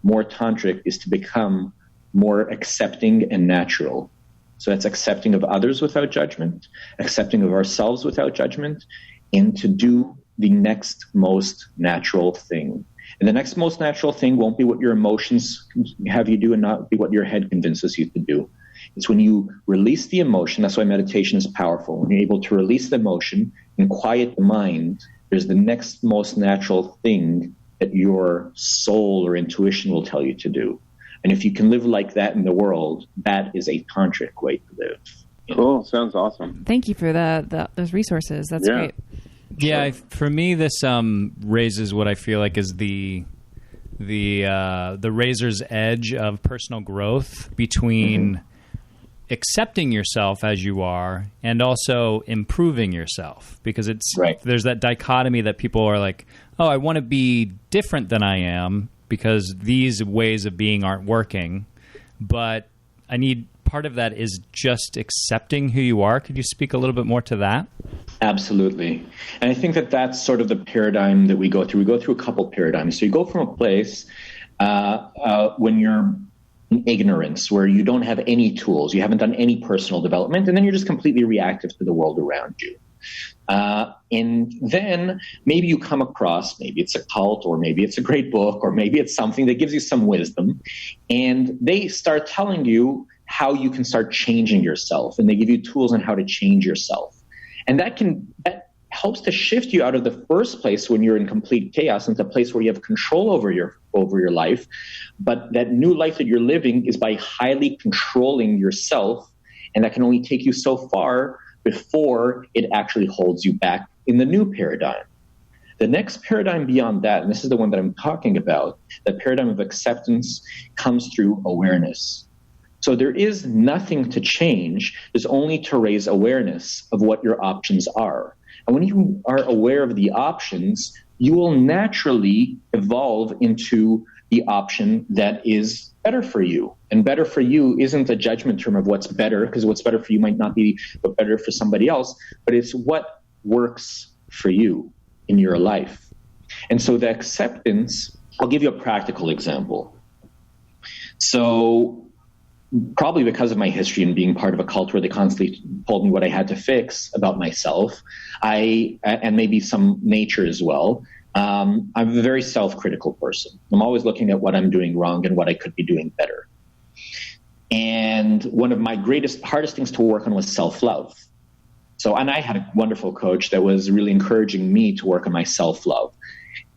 more tantric is to become more accepting and natural. So that's accepting of others without judgment, accepting of ourselves without judgment, and to do the next most natural thing. And the next most natural thing won't be what your emotions have you do and not be what your head convinces you to do. It's when you release the emotion. That's why meditation is powerful. When you're able to release the emotion and quiet the mind, there's the next most natural thing that your soul or intuition will tell you to do. And if you can live like that in the world, that is a tantric way to live. Cool. Sounds awesome. Thank you for those resources. That's great. Yeah, for me, this raises what I feel like is the razor's edge of personal growth between accepting yourself as you are and also improving yourself, because there's that dichotomy that people are like, oh, I want to be different than I am because these ways of being aren't working, but I need part of that is just accepting who you are. Could you speak a little bit more to that? Absolutely. And I think that that's sort of the paradigm that we go through. We go through a couple paradigms. So you go from a place when you're in ignorance, where you don't have any tools, you haven't done any personal development, and then you're just completely reactive to the world around you. And then maybe you come across, maybe it's a cult, or maybe it's a great book, or maybe it's something that gives you some wisdom, and they start telling you how you can start changing yourself, and they give you tools on how to change yourself. And that helps to shift you out of the first place when you're in complete chaos into a place where you have control over your life. But that new life that you're living is by highly controlling yourself, and that can only take you so far before it actually holds you back in the new paradigm. The next paradigm beyond that, and this is the one that I'm talking about, the paradigm of acceptance, comes through awareness. So there is nothing to change. There's only to raise awareness of what your options are. And when you are aware of the options, you will naturally evolve into the option that is better for you. And better for you isn't a judgment term of what's better, because what's better for you might not be what better for somebody else, but it's what works for you in your life. And so the acceptance, I'll give you a practical example. So probably because of my history and being part of a cult where they constantly told me what I had to fix about myself, and maybe some nature as well, I'm a very self-critical person. I'm always looking at what I'm doing wrong and what I could be doing better. And one of my hardest things to work on was self-love. And I had a wonderful coach that was really encouraging me to work on my self-love.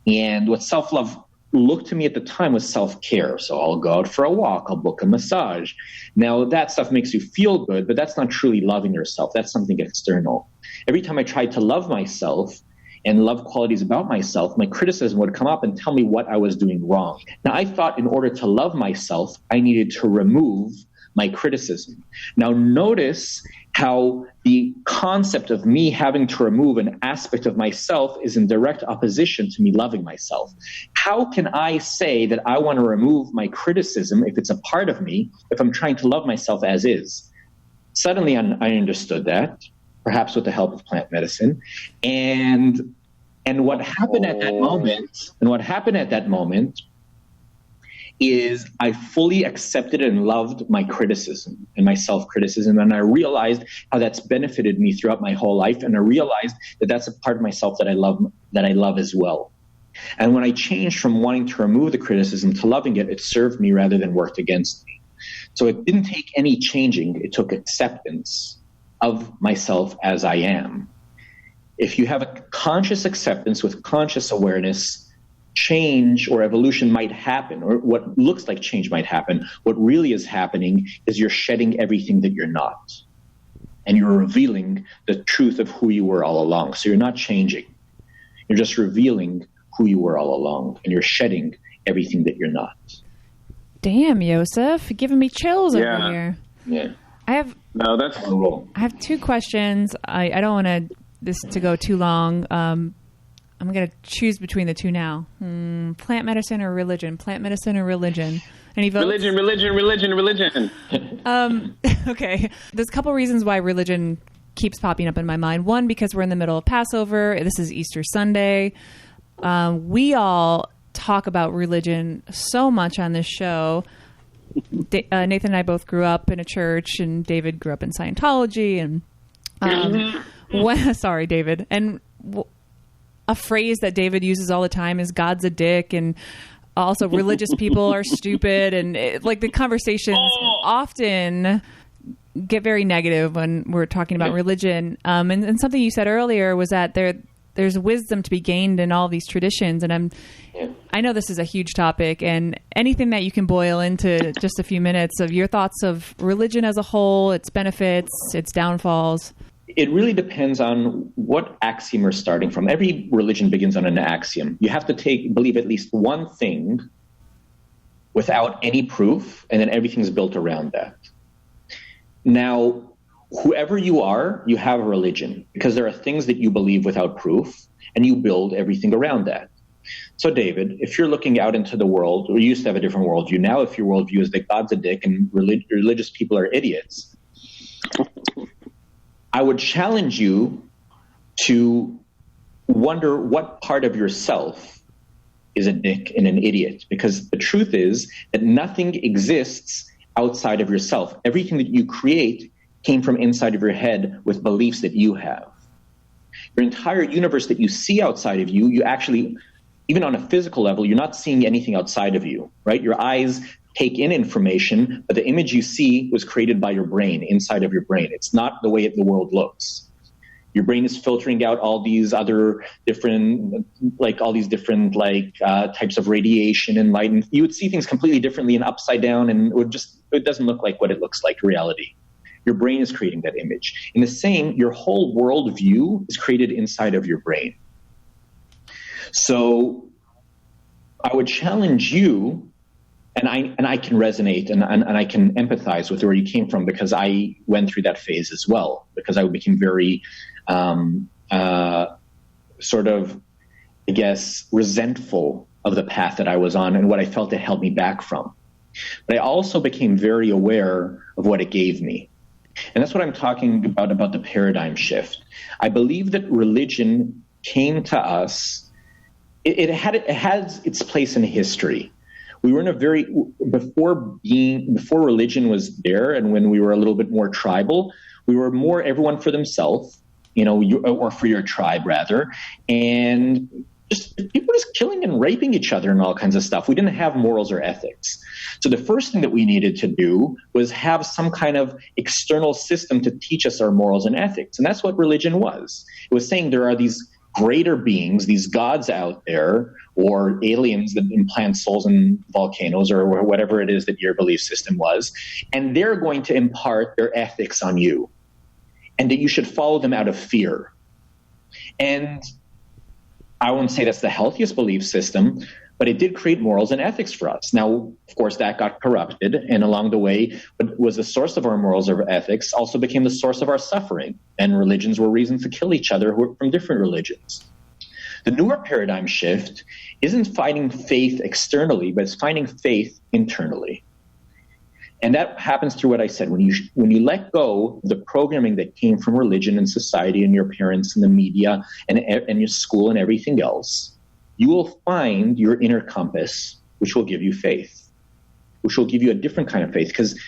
And what self-love looked to me at the time was self-care. So I'll go out for a walk, I'll book a massage. Now that stuff makes you feel good, but that's not truly loving yourself. That's something external. Every time I tried to love myself and love qualities about myself, my criticism would come up and tell me what I was doing wrong. Now I thought in order to love myself, I needed to remove my criticism. Now notice how the concept of me having to remove an aspect of myself is in direct opposition to me loving myself. How can I say that I want to remove my criticism if it's a part of me, if I'm trying to love myself as is? Suddenly I understood that, perhaps with the help of plant medicine. And what happened at that moment, is I fully accepted and loved my criticism and my self-criticism. And I realized how that's benefited me throughout my whole life. And I realized that that's a part of myself that I love as well. And when I changed from wanting to remove the criticism to loving it, it served me rather than worked against me. So it didn't take any changing. It took acceptance of myself as I am. If you have a conscious acceptance with conscious awareness, change or evolution might happen, or what looks like change might happen. What really is happening is you're shedding everything that you're not. And you're revealing the truth of who you were all along. So you're not changing. You're just revealing who you were all along. And you're shedding everything that you're not. Damn, Yossef, giving me chills over here. Yeah. I have two questions. I don't want this to go too long. I'm going to choose between the two now. Plant medicine or religion? Plant medicine or religion? Any votes? Religion. Okay. There's a couple reasons why religion keeps popping up in my mind. One, because we're in the middle of Passover. This is Easter Sunday. We all talk about religion so much on this show. Nathan and I both grew up in a church, and David grew up in Scientology. And sorry, David. And a phrase that David uses all the time is "God's a dick," and also religious people are stupid. And the conversations often get very negative when we're talking about religion. And something you said earlier was that there's wisdom to be gained in all these traditions. And I know this is a huge topic, and anything that you can boil into just a few minutes of your thoughts of religion as a whole, its benefits, its downfalls. It really depends on what axiom you're starting from. Every religion begins on an axiom. You have to believe at least one thing without any proof, and then everything's built around that. Now, whoever you are, you have a religion, because there are things that you believe without proof, and you build everything around that. So, David, if you're looking out into the world, or you used to have a different worldview, now if your worldview is that God's a dick and religious people are idiots, I would challenge you to wonder what part of yourself is a dick and an idiot, because the truth is that nothing exists outside of yourself. Everything that you create came from inside of your head with beliefs that you have. Your entire universe that you see outside of you, you actually, even on a physical level, you're not seeing anything outside of you, right? Your eyes take in information, but the image you see was created by your brain, inside of your brain. It's not the way the world looks. Your brain is filtering out all these other different, types of radiation and light. And you would see things completely differently and upside down, and it doesn't look like what it looks like in reality. Your brain is creating that image. In the same, your whole worldview is created inside of your brain. So I would challenge you, and I can resonate and I can empathize with where you came from, because I went through that phase as well, because I became very resentful of the path that I was on and what I felt it held me back from. But I also became very aware of what it gave me. And that's what I'm talking about the paradigm shift. I believe that religion came to us. It has its place in history. We were in before religion was there, and when we were a little bit more tribal, we were more everyone for themselves, or for your tribe rather, and people were just killing and raping each other and all kinds of stuff. We didn't have morals or ethics. So the first thing that we needed to do was have some kind of external system to teach us our morals and ethics. And that's what religion was. It was saying there are these greater beings, these gods out there, or aliens that implant souls in volcanoes, or whatever it is that your belief system was, and they're going to impart their ethics on you, and that you should follow them out of fear. And I won't say that's the healthiest belief system, but it did create morals and ethics for us. Now, of course, that got corrupted, and along the way, what was the source of our morals or ethics also became the source of our suffering, and religions were reasons to kill each other from different religions. The newer paradigm shift isn't finding faith externally, but it's finding faith internally. And that happens through what I said. When you let go of the programming that came from religion and society and your parents and the media and your school and everything else, you will find your inner compass, which will give you faith, which will give you a different kind of faith, because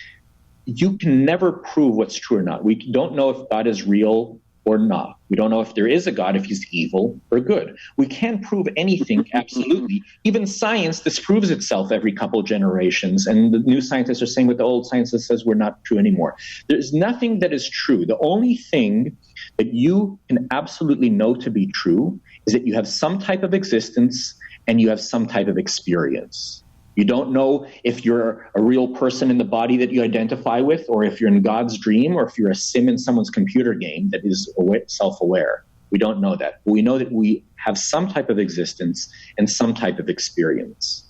you can never prove what's true or not. We don't know if God is real or not. We don't know if there is a God, if he's evil or good. We can't prove anything absolutely. Even science disproves itself every couple of generations, and the new scientists are saying what the old scientist says we're not true anymore. There's nothing that is true. The only thing that you can absolutely know to be true is that you have some type of existence and you have some type of experience. You don't know if you're a real person in the body that you identify with, or if you're in God's dream, or if you're a sim in someone's computer game that is self-aware. We don't know that. But we know that we have some type of existence and some type of experience.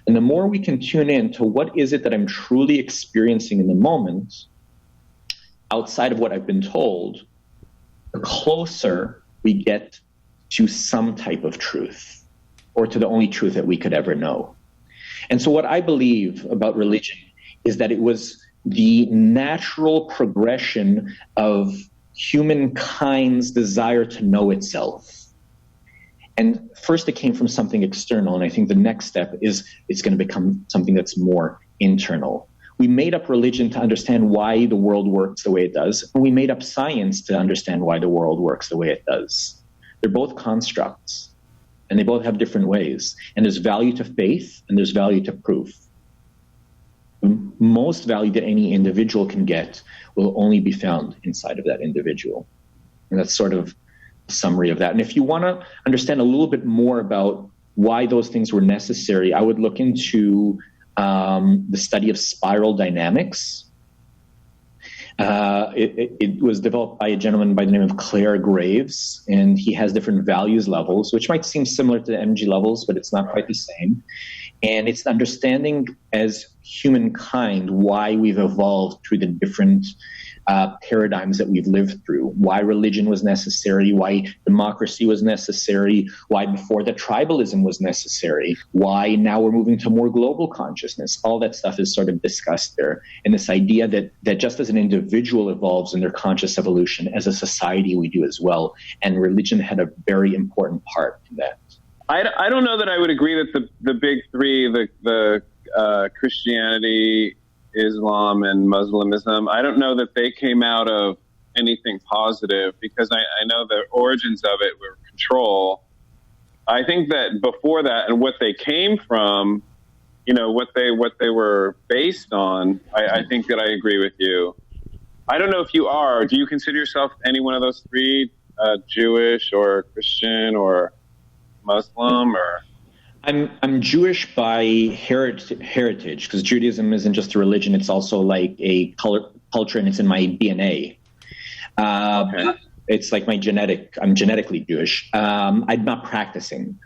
And the more we can tune in to what is it that I'm truly experiencing in the moment, outside of what I've been told, the closer we get to some type of truth, or to the only truth that we could ever know. And so what I believe about religion is that it was the natural progression of humankind's desire to know itself. And first it came from something external, and I think the next step is it's going to become something that's more internal. We made up religion to understand why the world works the way it does, and we made up science to understand why the world works the way it does. They're both constructs, and they both have different ways. And there's value to faith, and there's value to proof. The most value that any individual can get will only be found inside of that individual. And that's sort of a summary of that. And if you want to understand a little bit more about why those things were necessary, I would look into the study of spiral dynamics. It was developed by a gentleman by the name of Claire Graves, and he has different values levels, which might seem similar to the energy levels, but it's not quite the same. And it's understanding as humankind why we've evolved through the different paradigms that we've lived through, why religion was necessary, why democracy was necessary, why before that tribalism was necessary, why now we're moving to more global consciousness. All that stuff is sort of discussed there. And this idea that just as an individual evolves in their conscious evolution, as a society we do as well. And religion had a very important part in that. I don't know that I would agree that the big three, the Christianity, Islam, and Muslimism, I don't know that they came out of anything positive, because I know the origins of it were control. I think that before that, and what they came from, what they were based on, I think that I agree with you. I don't know if you are. Do you consider yourself any one of those three, Jewish or Christian or Muslim, or? I'm Jewish by heritage, because Judaism isn't just a religion; it's also like a culture, and it's in my DNA. Okay. It's like I'm genetically Jewish. I'm not practicing.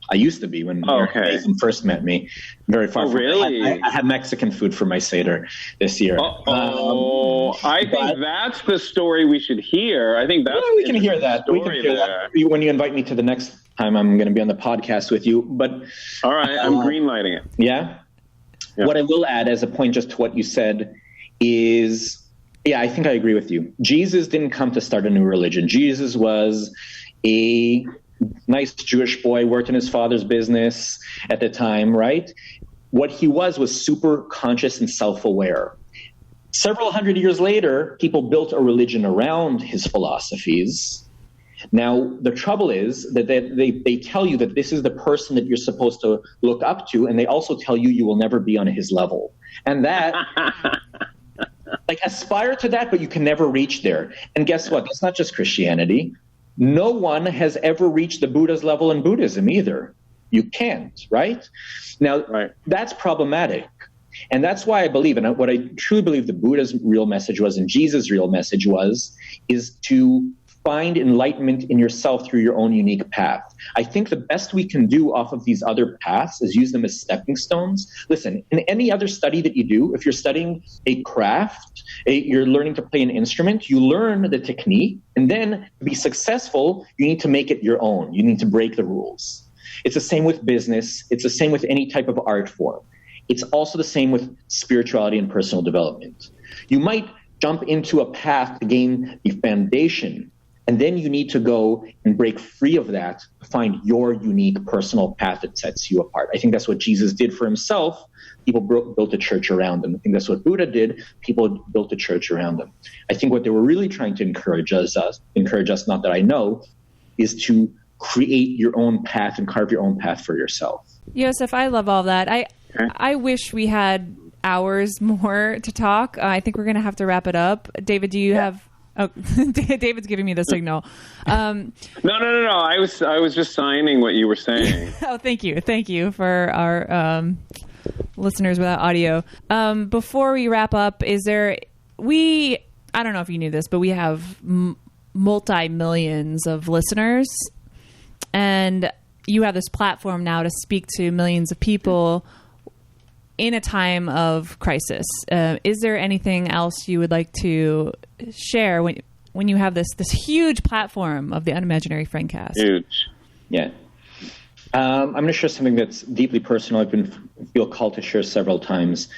I used to be when Nathan first met me. Very far from really? I had Mexican food for my Seder this year. I think that's the story we should hear. I think that's we can hear that. We can hear that when you invite me to the next time I'm going to be on the podcast with you. But all right, I'm greenlighting it. Yeah? What I will add as a point just to what you said is, I think I agree with you. Jesus didn't come to start a new religion. Jesus was a nice Jewish boy, worked in his father's business at the time, right? What he was super conscious and self-aware. Several hundred years later, people built a religion around his philosophies. Now, the trouble is that they tell you that this is the person that you're supposed to look up to, and they also tell you you will never be on his level. And that, aspire to that, but you can never reach there. And guess what? That's not just Christianity. No one has ever reached the Buddha's level in Buddhism either. You can't, right? Now, That's problematic. And that's why I believe, and what I truly believe the Buddha's real message was and Jesus' real message is to find enlightenment in yourself through your own unique path. I think the best we can do off of these other paths is use them as stepping stones. Listen, in any other study that you do, if you're studying a craft, you're learning to play an instrument, you learn the technique, and then to be successful, you need to make it your own. You need to break the rules. It's the same with business. It's the same with any type of art form. It's also the same with spirituality and personal development. You might jump into a path to gain the foundation, and then you need to go and break free of that to find your unique personal path that sets you apart. I think that's what Jesus did for himself. People built a church around him. I think that's what Buddha did. People built a church around him. I think what they were really trying to encourage us, not that I know, is to create your own path and carve your own path for yourself. Yossef, I love all that. I wish we had hours more to talk. I think we're going to have to wrap it up. David, do you have... Oh, David's giving me the signal. No. I was just signing what you were saying. Oh, thank you for our listeners without audio. Before we wrap up, I don't know if you knew this, but we have multi-millions of listeners, and you have this platform now to speak to millions of people in a time of crisis. Is there anything else you would like to share when you have this huge platform of the Unimaginary Friendcast? Huge. Yeah. I'm going to share something that's deeply personal. I've feel called to share several times.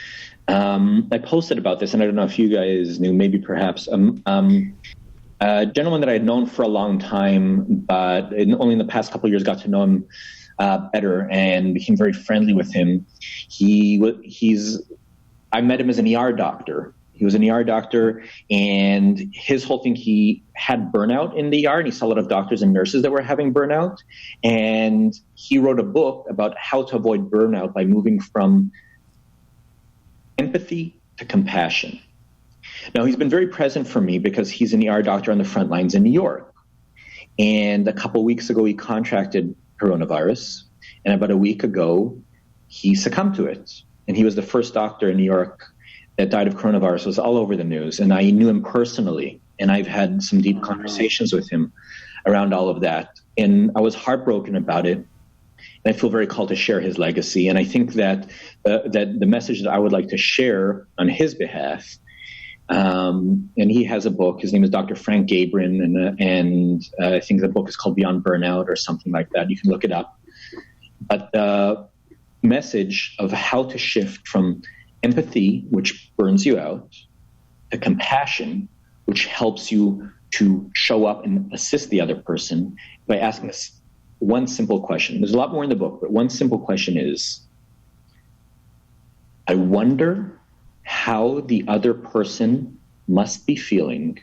I posted about this, and I don't know if you guys knew, maybe perhaps, a gentleman that I had known for a long time, but only in the past couple of years got to know him better and became very friendly with him. I met him as an ER doctor. He was an ER doctor, and his whole thing, he had burnout in the ER, and he saw a lot of doctors and nurses that were having burnout. And he wrote a book about how to avoid burnout by moving from empathy to compassion. Now, he's been very present for me because he's an ER doctor on the front lines in New York. And a couple of weeks ago, he contracted coronavirus. And about a week ago, he succumbed to it. And he was the first doctor in New York that died of coronavirus. It was all over the news. And I knew him personally. And I've had some deep conversations with him around all of that. And I was heartbroken about it. And I feel very called to share his legacy. And I think that the message that I would like to share on his behalf, and he has a book. His name is Dr. Frank Gabrin, and I think the book is called Beyond Burnout or something like that. You can look it up. But the message of how to shift from empathy, which burns you out, to compassion, which helps you to show up and assist the other person by asking us one simple question. There's a lot more in the book, but one simple question is, I wonder how the other person must be feeling.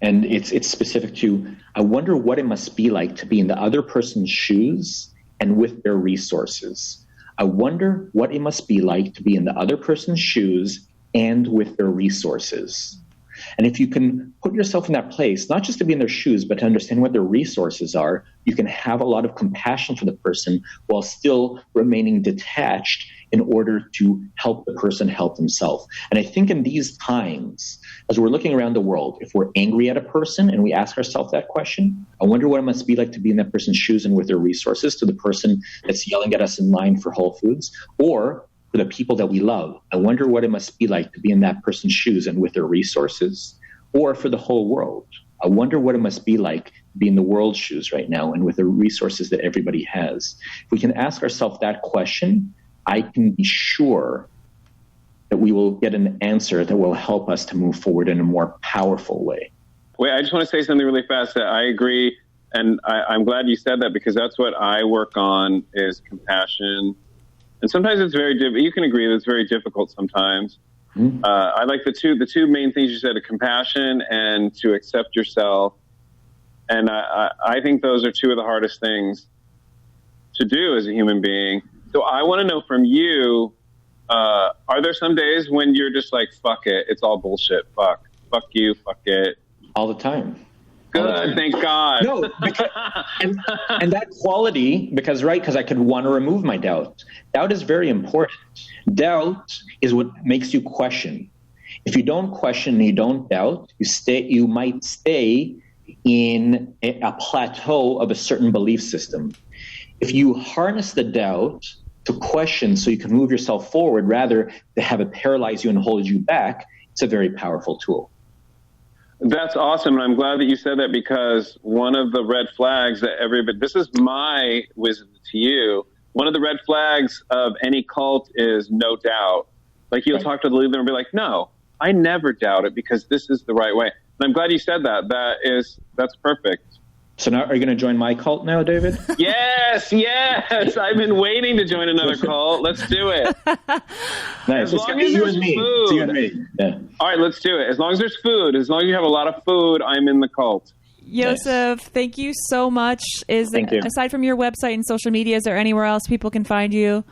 And it's specific to, I wonder what it must be like to be in the other person's shoes and with their resources. I wonder what it must be like to be in the other person's shoes and with their resources. And if you can put yourself in that place, not just to be in their shoes, but to understand what their resources are, you can have a lot of compassion for the person while still remaining detached in order to help the person help themselves. And I think in these times, as we're looking around the world, if we're angry at a person and we ask ourselves that question, I wonder what it must be like to be in that person's shoes and with their resources, to the person that's yelling at us in line for Whole Foods, or for the people that we love. I wonder what it must be like to be in that person's shoes and with their resources, or for the whole world. I wonder what it must be like to be in the world's shoes right now and with the resources that everybody has. If we can ask ourselves that question, I can be sure that we will get an answer that will help us to move forward in a more powerful way. Wait, I just want to say something really fast that I agree. And I'm glad you said that, because that's what I work on, is compassion. And sometimes it's very difficult. You can agree that it's very difficult sometimes. Mm-hmm. I like the two main things you said, compassion and to accept yourself. And I think those are two of the hardest things to do as a human being. So I want to know from you, are there some days when you're just like, fuck it, it's all bullshit, fuck you, fuck it? All the time. Good, thank God. No, because, and that quality, because I could want to remove my doubt. Doubt is very important. Doubt is what makes you question. If you don't question and you don't doubt, you might stay in a plateau of a certain belief system. If you harness the doubt to question so you can move yourself forward rather than have it paralyze you and hold you back, it's a very powerful tool. That's awesome. And I'm glad that you said that, because one of the red flags that this is my wisdom to you. One of the red flags of any cult is no doubt. Like, you'll talk to the leader and be like, no, I never doubt it because this is the right way. And I'm glad you said that. That's perfect. So now, are you going to join my cult now, David? Yes. I've been waiting to join another cult. Let's do it. Nice. As long as there's food. You and me. Yeah. All right, let's do it. As long as there's food, as long as you have a lot of food, I'm in the cult. Yossef, Thank you so much. Thank you. Aside from your website and social media, is there anywhere else people can find you?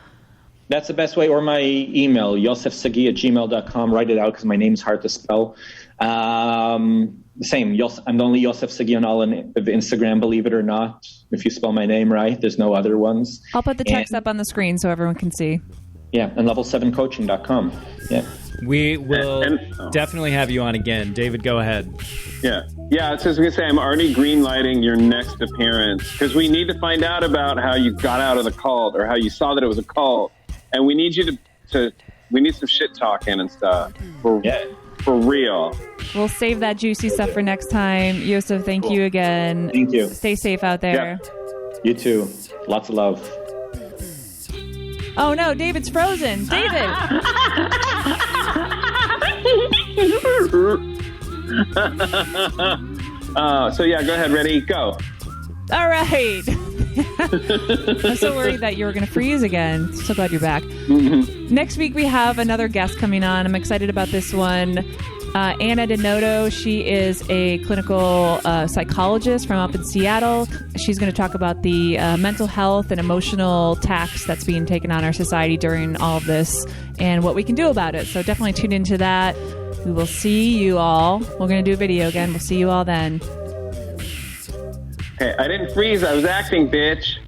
That's the best way, or my email, yossefsagi@gmail.com. Write it out because my name's hard to spell. The same. I'm the only Yossef Sagi on all of Instagram, believe it or not. If you spell my name right, there's no other ones. I'll put the text up on the screen so everyone can see. Yeah, and level7coaching.com. Yeah. We will definitely have you on again. David, go ahead. Yeah. So I was going to say, I'm already green-lighting your next appearance, because we need to find out about how you got out of the cult, or how you saw that it was a cult. And we need you to we need some shit talking and stuff. For real. We'll save that juicy stuff for next time. Yossef, thank you again. Thank you. Stay safe out there. Yeah. You too. Lots of love. Oh no, David's frozen. David! So yeah, go ahead. Ready? Go. All right. I'm so worried that you were going to freeze again. So glad you're back. Mm-hmm. Next week, we have another guest coming on. I'm excited about this one. Anna Denoto. She is a clinical psychologist from up in Seattle. She's going to talk about the mental health and emotional tax that's being taken on our society during all of this and what we can do about it. So definitely tune into that. We will see you all. We're going to do a video again. We'll see you all then. Hey, I didn't freeze. I was acting, bitch.